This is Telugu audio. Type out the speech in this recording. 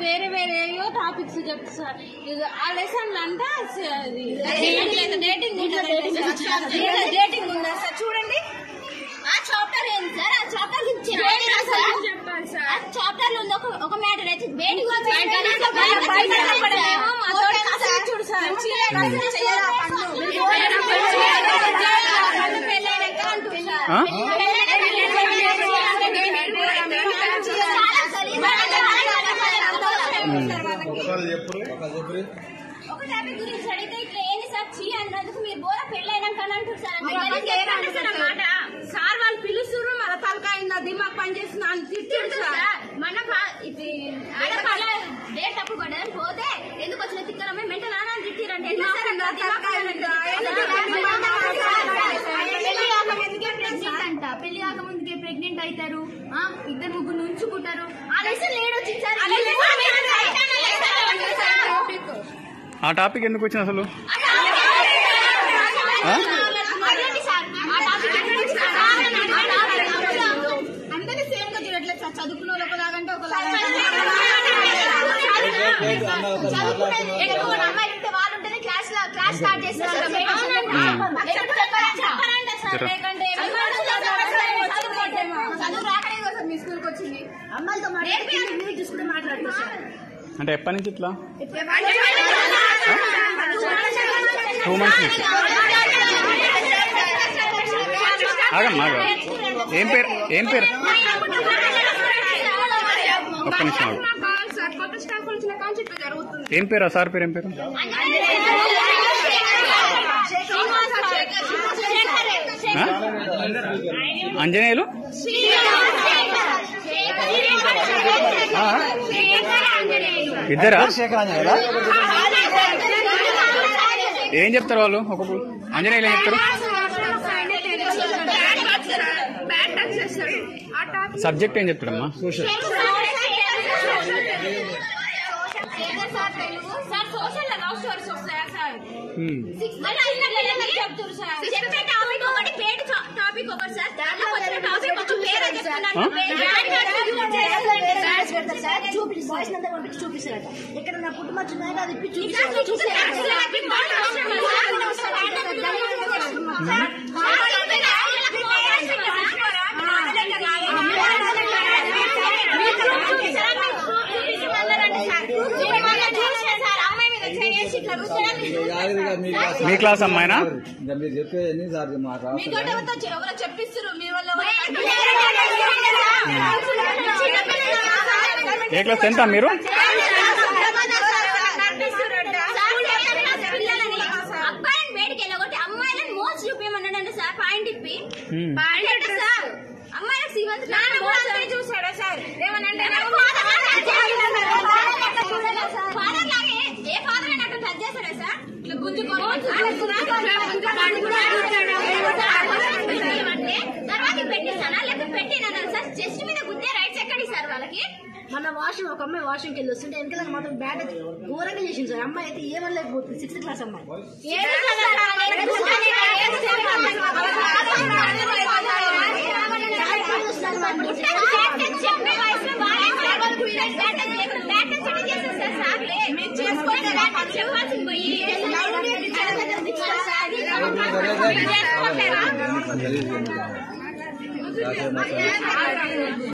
వేరే వేరేయో టాపిక్స్ చెప్తారు సార్. ఆ లెసన్ అంతా డేటింగ్ ఉందా సార్? చూడండి ఆ చాప్టర్ ఏంటి సార్? ఆ చాప్టర్ గురించి చెప్పాలి సార్. ఆ చాప్టర్ లో ఒక మ్యాటర్ అయితే డేటింగ్ చూడు సార్. ఒక టాపిక్ గురించి అడిగితే ఇట్లా ఏంటి సార్ చీ అన్నందుకు మీరు బోరా పెళ్ళైనాక అంటారు సార్. సార్ వాళ్ళు పిలుస్తున్నారు మన తలకాయ దిమాగ్ పనిచేస్తున్నా అని తిట్టాడు సార్. మన డేట్ తప్పు పడ్డదని పోతే ఎందుకు వచ్చిన తిక్కరమే మెంటల్ అని తిట్టిరండి. పెళ్లి కాక ముందుకే ప్రెగ్నెంట్ అవుతారు, ఇద్దరు ముగ్గురు ఉంచుకుంటారు. ఆ లెసన్ లేడొచ్చింది సార్. ఆ టాపిక్ ఎందుకు వచ్చింది అసలు? అందరినీ సేమ్ గా చూడట్లేదు సార్. చదువుకున్న వాళ్ళు ఒకలాగంటే ఒకలాగా అమ్మాయి ఉంటే వాళ్ళు ఉంటేనే క్లాస్ స్టార్ట్ చేస్తారు. చదువు రాకనే సార్ మీ స్కూల్కి వచ్చింది. అమ్మాయిలతో మాట్లాడుతుంది చూసుకుంటే మాట్లాడుతుంది సార్. అంటే ఎప్పటి నుంచి ఇట్లా? 2 months నుంచి. ఆగమ్మా ఏం పేరు? ఒక్క నిమిషం ఆగు. ఏం పేరు? ఆ సార్ పేరు ఏం పేరు? అంజనేయులు ఇద్దరా? ఏం చెప్తారు వాళ్ళు? ఒక్కొక్కరు అంజనేయులు ఏం చెప్తారు? సబ్జెక్ట్ ఏం చెప్తాడమ్మా? సోషల్. చూపిస్తారట ఎక్కడ నా పుట్టుమచ్చు అది మీ క్లాస్ అమ్మాయినా? మీరు చెప్పేది చెప్పిస్తారు మీ వల్ల. ఏ క్లాస్? 10th మీరు? అబ్బాయిని బయటికి వెళ్ళగొట్టి అమ్మాయిలను మోస్ట్ చూపించమన్నాడంటే సార్. పాయింట్ ఇప్పి సార్ అమ్మాయిలకు శ్రీమంత్ చూసాడా సార్? ఏమనంటే ఫాదర్ లాగే ఏ ఫాదర్ అయినా అట్లా టచ్ చేస్తాడా సార్? ఇట్లా గుంజుకోవాలి తర్వాత పెట్టిస్తానా లేకపోతే పెట్టినా సార్? చెస్ట్ మీద గుద్దే రైట్స్ ఎక్కడి సార్ వాళ్ళకి? మన వాషింగ్ ఒక అమ్మాయి వాషింగ్కి వెళ్ళి వస్తుంటే వెనకాల మాత్రం బ్యాట్ ఘోరంగా చేసింది సార్. అమ్మాయి అయితే ఏమనలేకపోతుంది. 6th క్లాస్ అమ్మాయి.